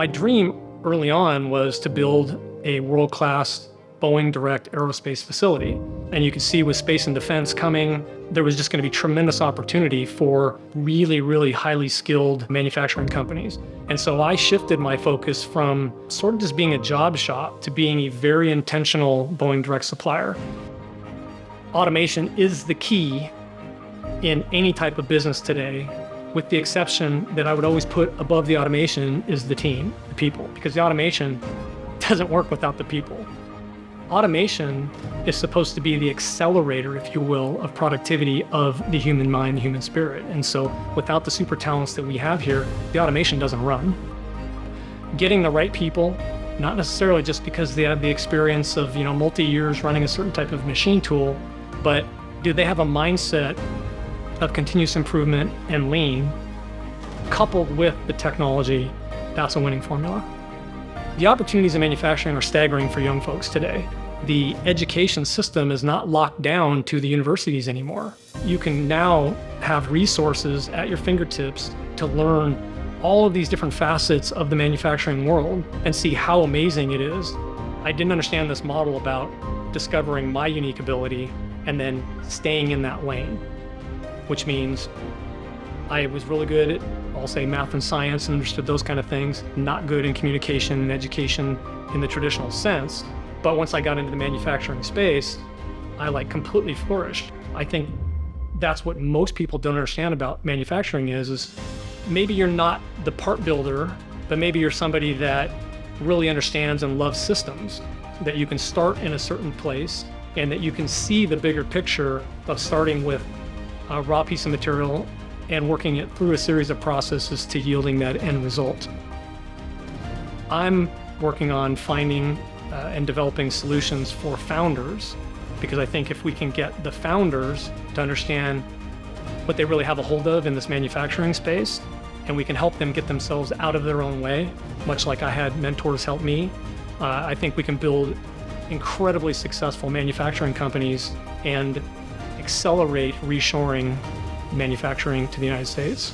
My dream early on was to build a world-class Boeing direct aerospace facility. And you could see with space and defense coming, there was just going to be tremendous opportunity for really, really highly skilled manufacturing companies. And so I shifted my focus from sort of just being a job shop to being a very intentional Boeing direct supplier. Automation is the key in any type of business today, with the exception that I would always put above the automation is the team, the people, because the automation doesn't work without the people. Automation is supposed to be the accelerator, if you will, of productivity of the human mind, the human spirit. And so without the super talents that we have here, the automation doesn't run. Getting the right people, not necessarily just because they have the experience of, multi-years running a certain type of machine tool, but do they have a mindset of continuous improvement and lean coupled with the technology? That's a winning formula. The opportunities in manufacturing are staggering for young folks today. The education system is not locked down to the universities anymore. You can now have resources at your fingertips to learn all of these different facets of the manufacturing world and see how amazing it is. I didn't understand this model about discovering my unique ability and then staying in that lane, which means I was really good at, I'll say, math and science and understood those kind of things, not good in communication and education in the traditional sense. But once I got into the manufacturing space, I completely flourished. I think that's what most people don't understand about manufacturing is maybe you're not the part builder, but maybe you're somebody that really understands and loves systems, that you can start in a certain place and that you can see the bigger picture of starting with a raw piece of material and working it through a series of processes to yielding that end result. I'm working on finding and developing solutions for founders, because I think if we can get the founders to understand what they really have a hold of in this manufacturing space, and we can help them get themselves out of their own way, much like I had mentors help me, I think we can build incredibly successful manufacturing companies and accelerate reshoring manufacturing to the United States.